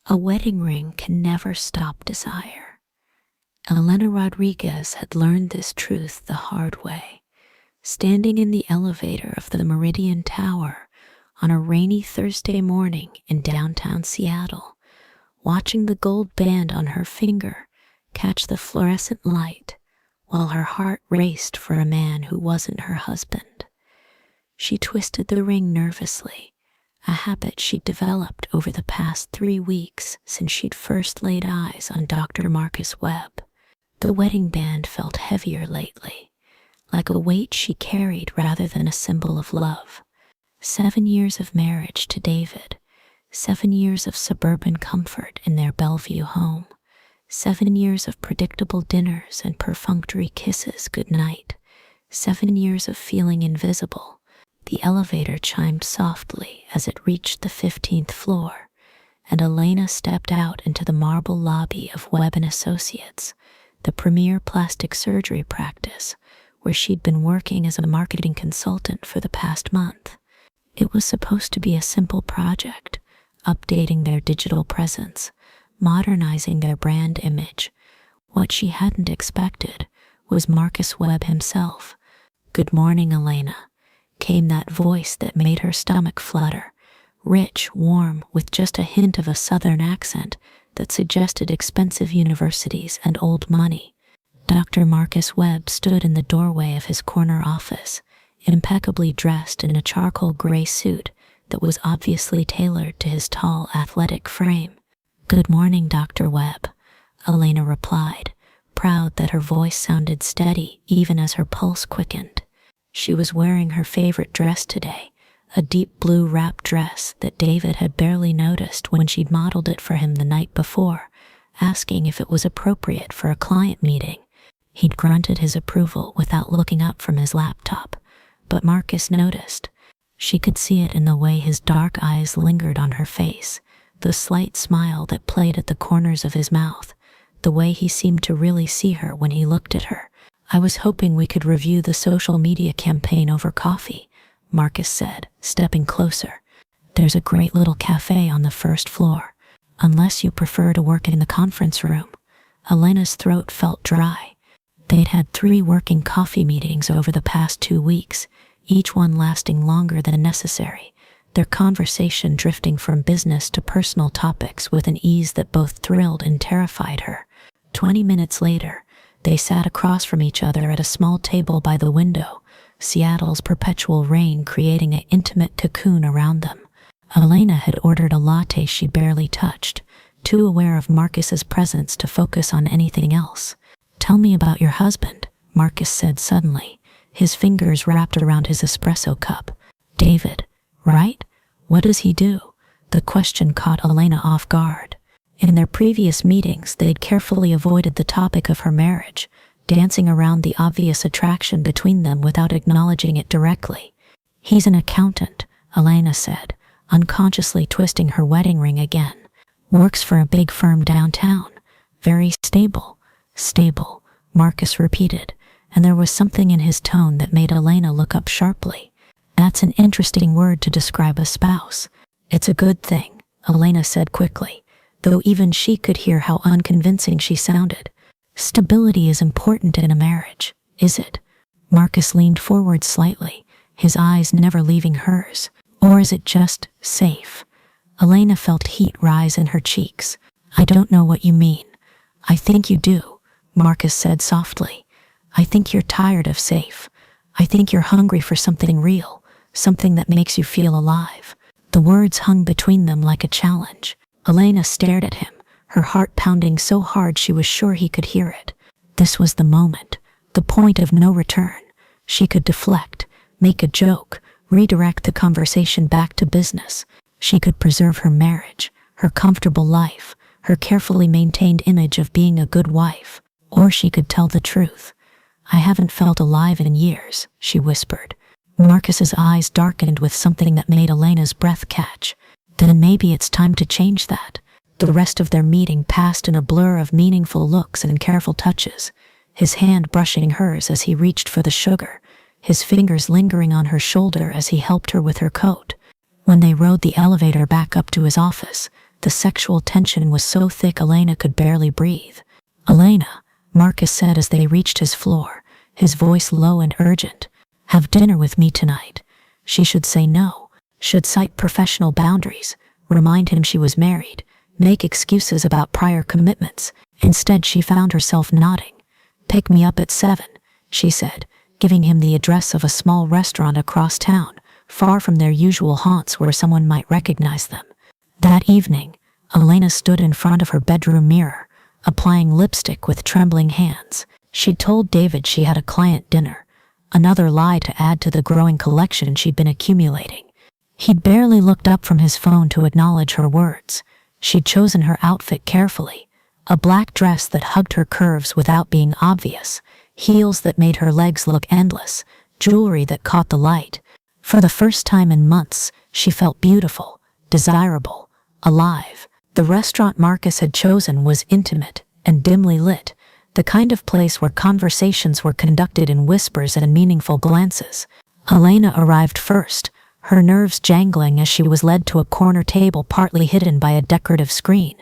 A wedding ring can never stop desire. Elena Rodriguez had learned this truth the hard way, standing in the elevator of the Meridian Tower on a rainy Thursday morning in downtown Seattle, watching the gold band on her finger catch the fluorescent light while her heart raced for a man who wasn't her husband. She twisted the ring nervously, a habit she'd developed over the past 3 weeks since she'd first laid eyes on Dr. Marcus Webb. The wedding band felt heavier lately, like a weight she carried rather than a symbol of love. 7 years of marriage to David, 7 years of suburban comfort in their Bellevue home, 7 years of predictable dinners and perfunctory kisses goodnight, 7 years of feeling invisible. The elevator chimed softly as it reached the 15th floor, and Elena stepped out into the marble lobby of Webb & Associates, the premier plastic surgery practice, where she'd been working as a marketing consultant for the past month. It was supposed to be a simple project, updating their digital presence, modernizing their brand image. What she hadn't expected was Marcus Webb himself. "Good morning, Elena," came that voice that made her stomach flutter, rich, warm, with just a hint of a southern accent that suggested expensive universities and old money. Dr. Marcus Webb stood in the doorway of his corner office, impeccably dressed in a charcoal gray suit that was obviously tailored to his tall, athletic frame. "Good morning, Dr. Webb," Elena replied, proud that her voice sounded steady even as her pulse quickened. She was wearing her favorite dress today, a deep blue wrap dress that David had barely noticed when she'd modeled it for him the night before, asking if it was appropriate for a client meeting. He'd grunted his approval without looking up from his laptop, but Marcus noticed. She could see it in the way his dark eyes lingered on her face, the slight smile that played at the corners of his mouth, the way he seemed to really see her when he looked at her. "I was hoping we could review the social media campaign over coffee," Marcus said, stepping closer. "There's a great little cafe on the first floor, unless you prefer to work in the conference room." Elena's throat felt dry. They'd had 3 working coffee meetings over the past 2 weeks, each one lasting longer than necessary, their conversation drifting from business to personal topics with an ease that both thrilled and terrified her. 20 minutes later, they sat across from each other at a small table by the window, Seattle's perpetual rain creating an intimate cocoon around them. Elena had ordered a latte she barely touched, too aware of Marcus's presence to focus on anything else. "Tell me about your husband," Marcus said suddenly, his fingers wrapped around his espresso cup. "David, right? What does he do?" The question caught Elena off guard. In their previous meetings, they'd carefully avoided the topic of her marriage, dancing around the obvious attraction between them without acknowledging it directly. "He's an accountant," Elena said, unconsciously twisting her wedding ring again. "Works for a big firm downtown. Very stable." "Stable," Marcus repeated, and there was something in his tone that made Elena look up sharply. "That's an interesting word to describe a spouse." "It's a good thing," Elena said quickly, though even she could hear how unconvincing she sounded. "Stability is important in a marriage, is it?" Marcus leaned forward slightly, his eyes never leaving hers. "Or is it just safe?" Elena felt heat rise in her cheeks. "I don't know what you mean." "I think you do," Marcus said softly. "I think you're tired of safe. I think you're hungry for something real, something that makes you feel alive." The words hung between them like a challenge. Elena stared at him, her heart pounding so hard she was sure he could hear it. This was the moment, the point of no return. She could deflect, make a joke, redirect the conversation back to business. She could preserve her marriage, her comfortable life, her carefully maintained image of being a good wife. Or she could tell the truth. "I haven't felt alive in years," she whispered. Marcus's eyes darkened with something that made Elena's breath catch. Then maybe it's time to change that. The rest of their meeting passed in a blur of meaningful looks and careful touches, his hand brushing hers as he reached for the sugar, his fingers lingering on her shoulder as he helped her with her coat. When they rode the elevator back up to his office, The sexual tension was so thick Elena could barely breathe. "Elena," Marcus said as they reached his floor, his voice low and urgent. "Have dinner with me tonight." She should say no, should cite professional boundaries, remind him she was married, make excuses about prior commitments. Instead, she found herself nodding. "Pick me up at 7, she said, giving him the address of a small restaurant across town, far from their usual haunts where someone might recognize them. That evening, Elena stood in front of her bedroom mirror, applying lipstick with trembling hands. She'd told David she had a client dinner, another lie to add to the growing collection she'd been accumulating. He'd barely looked up from his phone to acknowledge her words. She'd chosen her outfit carefully, a black dress that hugged her curves without being obvious, heels that made her legs look endless, jewelry that caught the light. For the first time in months, she felt beautiful, desirable, alive. The restaurant Marcus had chosen was intimate and dimly lit, the kind of place where conversations were conducted in whispers and meaningful glances. Elena arrived first, her nerves jangling as she was led to a corner table partly hidden by a decorative screen.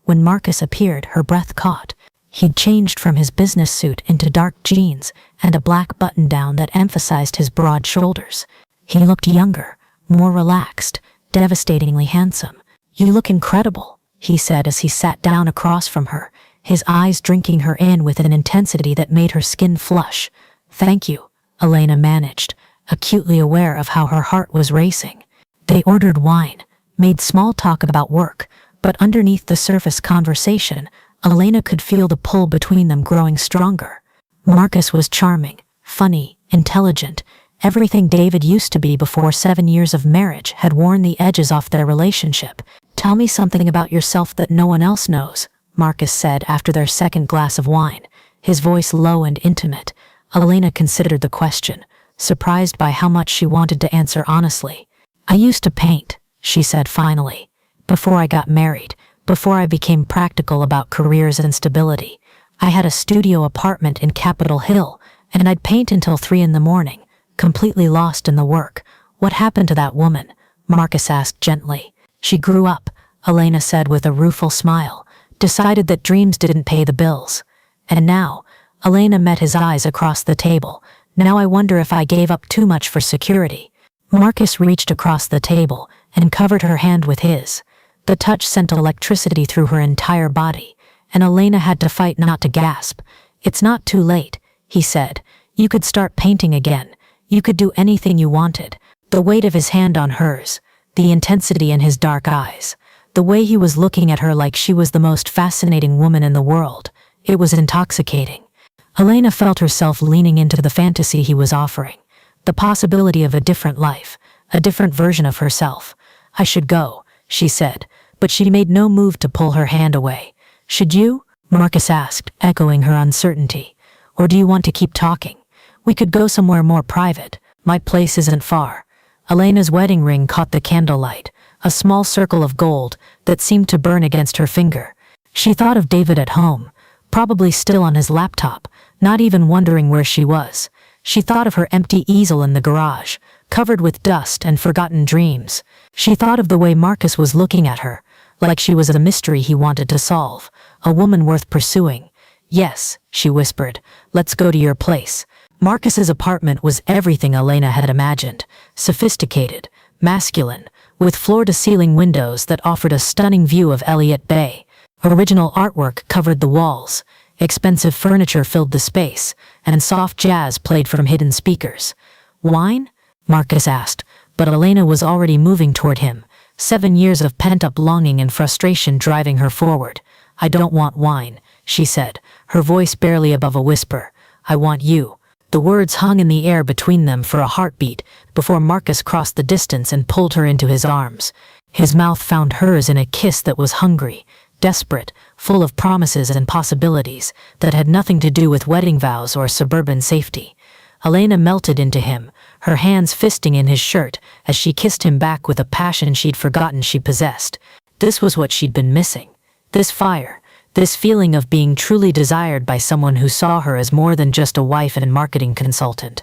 When Marcus appeared, her breath caught. He'd changed from his business suit into dark jeans and a black button-down that emphasized his broad shoulders. He looked younger, more relaxed, devastatingly handsome. "You look incredible," he said as he sat down across from her, his eyes drinking her in with an intensity that made her skin flush. "Thank you," Elena managed, acutely aware of how her heart was racing. They ordered wine, made small talk about work, but underneath the surface conversation, Elena could feel the pull between them growing stronger. Marcus was charming, funny, intelligent, everything David used to be before 7 years of marriage had worn the edges off their relationship. "Tell me something about yourself that no one else knows," Marcus said after their second glass of wine, his voice low and intimate. Elena considered the question, surprised by how much she wanted to answer honestly. "I used to paint," she said finally, "before I got married, before I became practical about careers and stability. I had a studio apartment in Capitol Hill, and I'd paint until 3 in the morning, completely lost in the work." "What happened to that woman?" Marcus asked gently. "She grew up," Elena said with a rueful smile, "decided that dreams didn't pay the bills. And now," Elena met his eyes across the table, "now I wonder if I gave up too much for security." Marcus reached across the table and covered her hand with his. The touch sent electricity through her entire body, and Elena had to fight not to gasp. "It's not too late," he said. "You could start painting again. You could do anything you wanted." The weight of his hand on hers, the intensity in his dark eyes, the way he was looking at her like she was the most fascinating woman in the world. It was intoxicating. Elena felt herself leaning into the fantasy he was offering, the possibility of a different life, a different version of herself. "I should go," she said, but she made no move to pull her hand away. "Should you?" Marcus asked, echoing her uncertainty. "Or do you want to keep talking? We could go somewhere more private. My place isn't far." Elena's wedding ring caught the candlelight, a small circle of gold that seemed to burn against her finger. She thought of David at home, probably still on his laptop, not even wondering where she was. She thought of her empty easel in the garage, covered with dust and forgotten dreams. She thought of the way Marcus was looking at her, like she was a mystery he wanted to solve, a woman worth pursuing. "Yes," she whispered, "let's go to your place." Marcus's apartment was everything Elena had imagined, sophisticated, masculine, with floor-to-ceiling windows that offered a stunning view of Elliott Bay. Original artwork covered the walls, expensive furniture filled the space, and soft jazz played from hidden speakers. "Wine?" Marcus asked, but Elena was already moving toward him, 7 years of pent-up longing and frustration driving her forward. "I don't want wine," she said, her voice barely above a whisper. "I want you." The words hung in the air between them for a heartbeat before Marcus crossed the distance and pulled her into his arms. His mouth found hers in a kiss that was hungry, desperate, full of promises and possibilities that had nothing to do with wedding vows or suburban safety. Elena melted into him, her hands fisting in his shirt as she kissed him back with a passion she'd forgotten she possessed. This was what she'd been missing. This fire, this feeling of being truly desired by someone who saw her as more than just a wife and marketing consultant.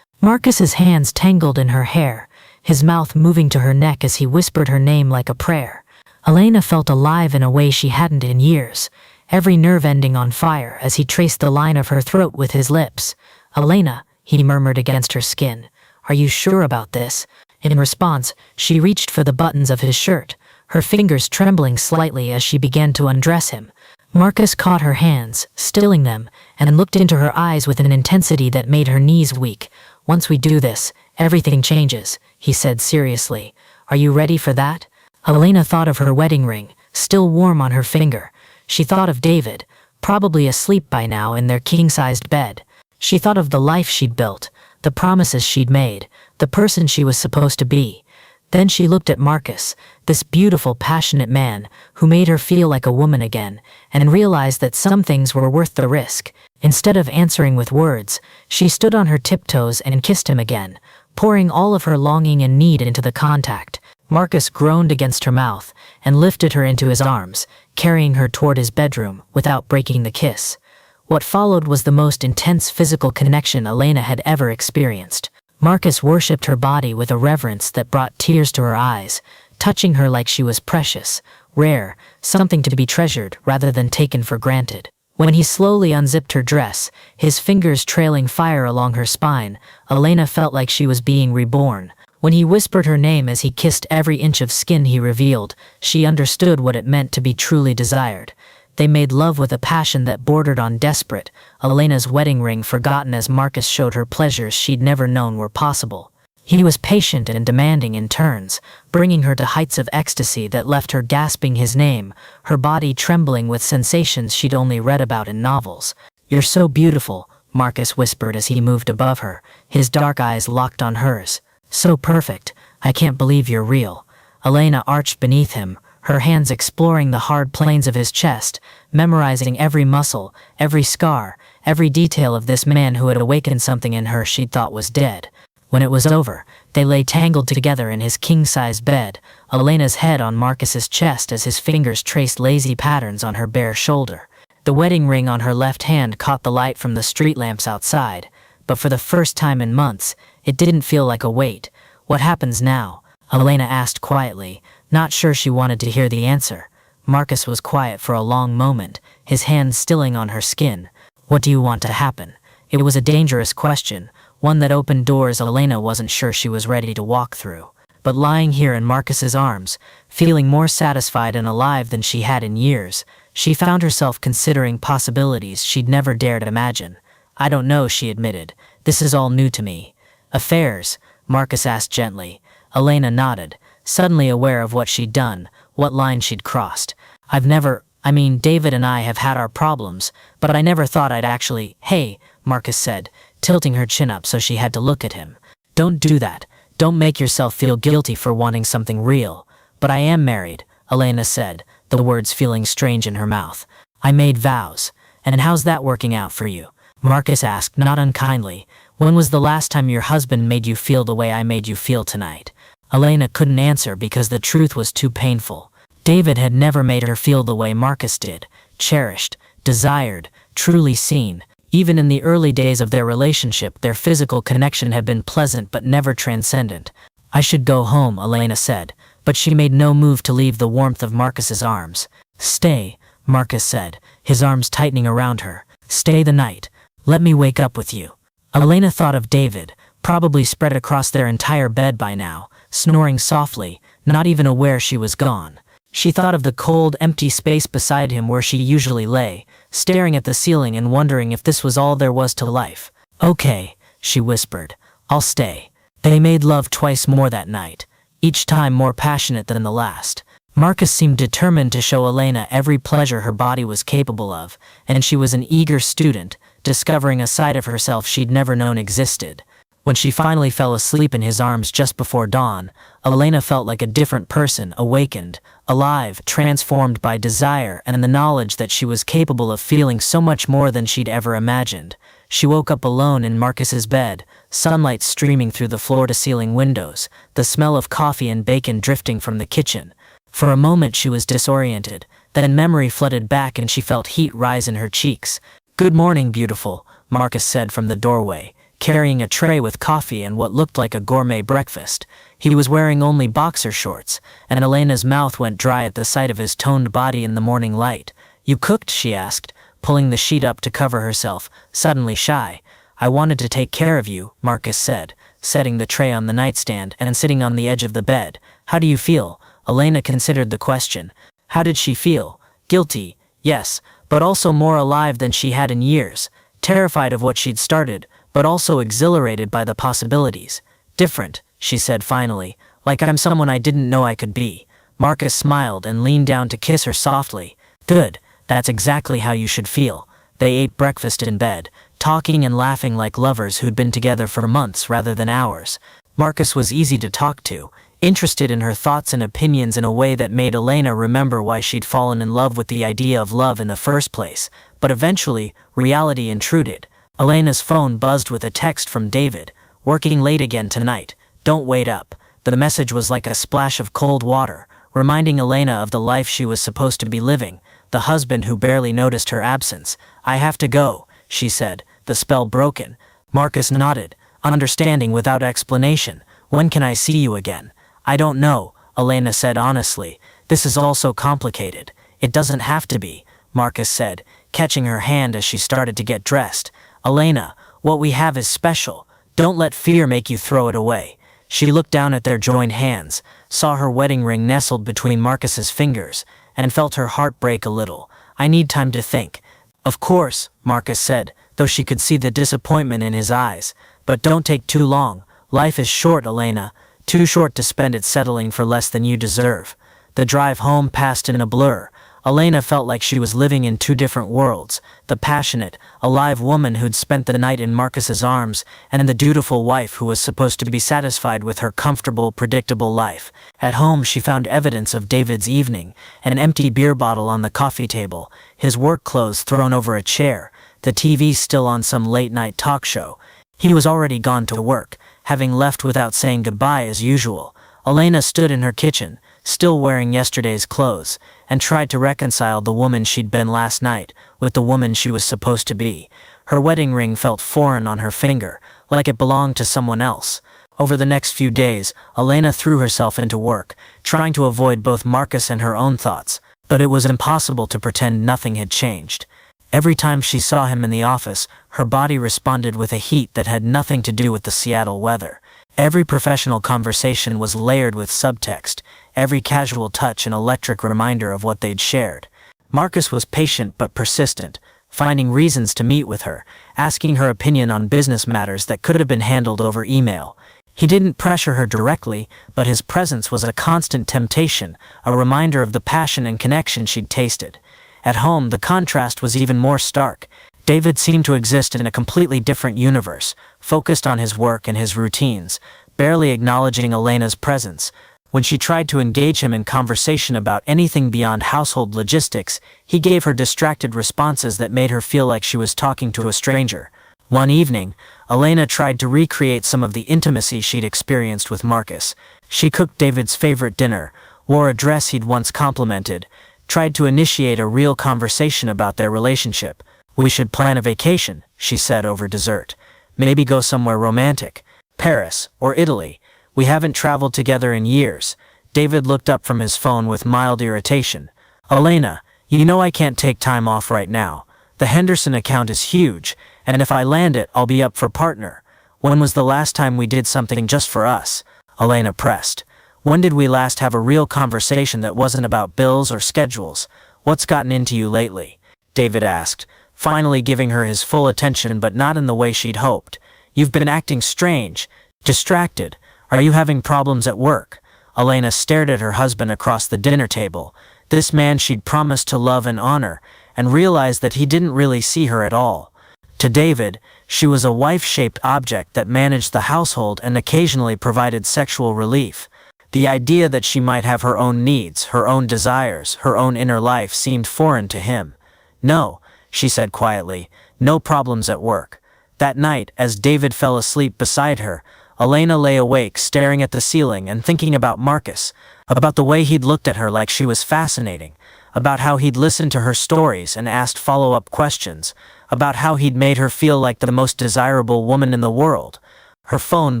Marcus's hands tangled in her hair, his mouth moving to her neck as he whispered her name like a prayer. Elena felt alive in a way she hadn't in years, every nerve ending on fire as he traced the line of her throat with his lips. "Elena," he murmured against her skin, "are you sure about this?" In response, she reached for the buttons of his shirt, her fingers trembling slightly as she began to undress him. Marcus caught her hands, stilling them, and looked into her eyes with an intensity that made her knees weak. "Once we do this, everything changes," he said seriously. "Are you ready for that?" Elena thought of her wedding ring, still warm on her finger. She thought of David, probably asleep by now in their king-sized bed. She thought of the life she'd built, the promises she'd made, the person she was supposed to be. Then she looked at Marcus, this beautiful, passionate man who made her feel like a woman again, and realized that some things were worth the risk. Instead of answering with words, she stood on her tiptoes and kissed him again, pouring all of her longing and need into the contact. Marcus groaned against her mouth and lifted her into his arms, carrying her toward his bedroom without breaking the kiss. What followed was the most intense physical connection Elena had ever experienced. Marcus worshipped her body with a reverence that brought tears to her eyes, touching her like she was precious, rare, something to be treasured rather than taken for granted. When he slowly unzipped her dress, his fingers trailing fire along her spine, Elena felt like she was being reborn. When he whispered her name as he kissed every inch of skin he revealed, she understood what it meant to be truly desired. They made love with a passion that bordered on desperate, Elena's wedding ring forgotten as Marcus showed her pleasures she'd never known were possible. He was patient and demanding in turns, bringing her to heights of ecstasy that left her gasping his name, her body trembling with sensations she'd only read about in novels. "You're so beautiful," Marcus whispered as he moved above her, his dark eyes locked on hers. "So perfect, I can't believe you're real." Elena arched beneath him, her hands exploring the hard planes of his chest, memorizing every muscle, every scar, every detail of this man who had awakened something in her she'd thought was dead. When it was over, they lay tangled together in his king-sized bed, Elena's head on Marcus's chest as his fingers traced lazy patterns on her bare shoulder. The wedding ring on her left hand caught the light from the street lamps outside, but for the first time in months, it didn't feel like a weight. "What happens now?" Elena asked quietly, not sure she wanted to hear the answer. Marcus was quiet for a long moment, his hand stilling on her skin. "What do you want to happen?" It was a dangerous question, one that opened doors Elena wasn't sure she was ready to walk through. But lying here in Marcus's arms, feeling more satisfied and alive than she had in years, she found herself considering possibilities she'd never dared imagine. "I don't know," she admitted. "This is all new to me." "Affairs?" Marcus asked gently. Elena nodded, suddenly aware of what she'd done, what line she'd crossed. David and I have had our problems, but I never thought I'd actually—" "Hey," Marcus said, tilting her chin up so she had to look at him. "Don't do that. Don't make yourself feel guilty for wanting something real." "But I am married," Elena said, the words feeling strange in her mouth. "I made vows. And how's that working out for you?" Marcus asked, not unkindly. "When was the last time your husband made you feel the way I made you feel tonight?" Elena couldn't answer because the truth was too painful. David had never made her feel the way Marcus did, cherished, desired, truly seen. Even in the early days of their relationship, their physical connection had been pleasant but never transcendent. "I should go home," Elena said, but she made no move to leave the warmth of Marcus's arms. "Stay," Marcus said, his arms tightening around her. "Stay the night. Let me wake up with you." Elena thought of David, probably spread across their entire bed by now, snoring softly, not even aware she was gone. She thought of the cold, empty space beside him where she usually lay, staring at the ceiling and wondering if this was all there was to life. "Okay," she whispered. "I'll stay." They made love twice more that night, each time more passionate than the last. Marcus seemed determined to show Elena every pleasure her body was capable of, and she was an eager student, discovering a side of herself she'd never known existed. When she finally fell asleep in his arms just before dawn, Elena felt like a different person, awakened, alive, transformed by desire and the knowledge that she was capable of feeling so much more than she'd ever imagined. She woke up alone in Marcus's bed, sunlight streaming through the floor-to-ceiling windows, the smell of coffee and bacon drifting from the kitchen. For a moment she was disoriented, then memory flooded back and she felt heat rise in her cheeks. "Good morning, beautiful," Marcus said from the doorway, carrying a tray with coffee and what looked like a gourmet breakfast. He was wearing only boxer shorts, and Elena's mouth went dry at the sight of his toned body in the morning light. "You cooked?" she asked, pulling the sheet up to cover herself, suddenly shy. "I wanted to take care of you," Marcus said, setting the tray on the nightstand and sitting on the edge of the bed. "How do you feel?" Elena considered the question. How did she feel? Guilty, yes, but also more alive than she had in years. Terrified of what she'd started, but also exhilarated by the possibilities. "Different," she said finally, "like I'm someone I didn't know I could be." Marcus smiled and leaned down to kiss her softly. "Good, that's exactly how you should feel." They ate breakfast in bed, talking and laughing like lovers who'd been together for months rather than hours. Marcus was easy to talk to, interested in her thoughts and opinions in a way that made Elena remember why she'd fallen in love with the idea of love in the first place. But eventually, reality intruded. Elena's phone buzzed with a text from David. "Working late again tonight. Don't wait up." The message was like a splash of cold water, reminding Elena of the life she was supposed to be living, the husband who barely noticed her absence. "I have to go," she said, the spell broken. Marcus nodded, understanding without explanation. "When can I see you again?" "I don't know," Elena said honestly. "This is all so complicated." "It doesn't have to be," Marcus said, catching her hand as she started to get dressed. "Elena, what we have is special. Don't let fear make you throw it away." She looked down at their joined hands, saw her wedding ring nestled between Marcus's fingers, and felt her heart break a little. "I need time to think." "Of course," Marcus said, though she could see the disappointment in his eyes. "But don't take too long. Life is short, Elena. Too short to spend it settling for less than you deserve." The drive home passed in a blur. Elena felt like she was living in two different worlds, the passionate, alive woman who'd spent the night in Marcus's arms, and the dutiful wife who was supposed to be satisfied with her comfortable, predictable life. At home she found evidence of David's evening, an empty beer bottle on the coffee table, his work clothes thrown over a chair, the TV still on some late-night talk show. He was already gone to work, having left without saying goodbye as usual. Elena stood in her kitchen, still wearing yesterday's clothes, and tried to reconcile the woman she'd been last night with the woman she was supposed to be. Her wedding ring felt foreign on her finger, like it belonged to someone else. Over the next few days, Elena threw herself into work, trying to avoid both Marcus and her own thoughts, but it was impossible to pretend nothing had changed. Every time she saw him in the office, her body responded with a heat that had nothing to do with the Seattle weather. Every professional conversation was layered with subtext, every casual touch an electric reminder of what they'd shared. Marcus was patient but persistent, finding reasons to meet with her, asking her opinion on business matters that could have been handled over email. He didn't pressure her directly, but his presence was a constant temptation, a reminder of the passion and connection she'd tasted. At home, the contrast was even more stark. David seemed to exist in a completely different universe, focused on his work and his routines, barely acknowledging Elena's presence. When she tried to engage him in conversation about anything beyond household logistics, he gave her distracted responses that made her feel like she was talking to a stranger. One evening, Elena tried to recreate some of the intimacy she'd experienced with Marcus. She cooked David's favorite dinner, wore a dress he'd once complimented, tried to initiate a real conversation about their relationship. "We should plan a vacation," she said over dessert. "Maybe go somewhere romantic. Paris, or Italy. We haven't traveled together in years." David looked up from his phone with mild irritation. "Elena, you know I can't take time off right now. The Henderson account is huge, and if I land it, I'll be up for partner. When was the last time we did something just for us?" Elena pressed. "When did we last have a real conversation that wasn't about bills or schedules? What's gotten into you lately?" David asked, finally giving her his full attention but not in the way she'd hoped. "You've been acting strange, distracted. Are you having problems at work?" Elena stared at her husband across the dinner table, this man she'd promised to love and honor, and realized that he didn't really see her at all. To David, she was a wife-shaped object that managed the household and occasionally provided sexual relief. The idea that she might have her own needs, her own desires, her own inner life seemed foreign to him. "No," she said quietly, "no problems at work." That night, as David fell asleep beside her, Elena lay awake staring at the ceiling and thinking about Marcus, about the way he'd looked at her like she was fascinating, about how he'd listened to her stories and asked follow-up questions, about how he'd made her feel like the most desirable woman in the world. Her phone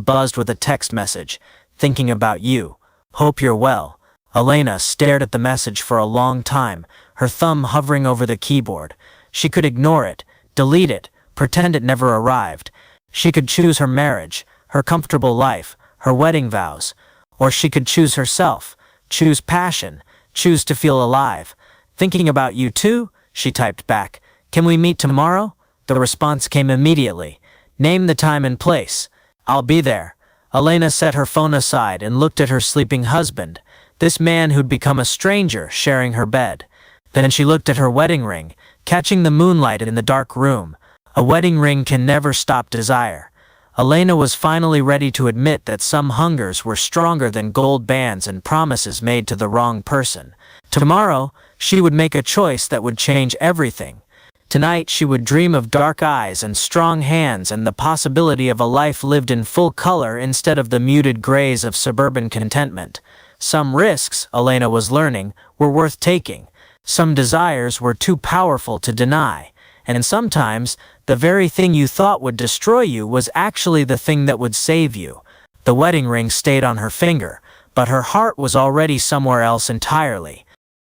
buzzed with a text message. Thinking about you. Hope you're well. Elena stared at the message for a long time, her thumb hovering over the keyboard. She could ignore it, delete it, pretend it never arrived. She could choose her marriage, her comfortable life, her wedding vows. Or she could choose herself, choose passion, choose to feel alive. Thinking about you too? She typed back. Can we meet tomorrow? The response came immediately. Name the time and place. I'll be there. Elena set her phone aside and looked at her sleeping husband, this man who'd become a stranger sharing her bed. Then she looked at her wedding ring, catching the moonlight in the dark room. A wedding ring can never stop desire. Elena was finally ready to admit that some hungers were stronger than gold bands and promises made to the wrong person. Tomorrow, she would make a choice that would change everything. Tonight she would dream of dark eyes and strong hands and the possibility of a life lived in full color instead of the muted grays of suburban contentment. Some risks, Elena was learning, were worth taking. Some desires were too powerful to deny. And sometimes, the very thing you thought would destroy you was actually the thing that would save you. The wedding ring stayed on her finger, but her heart was already somewhere else entirely.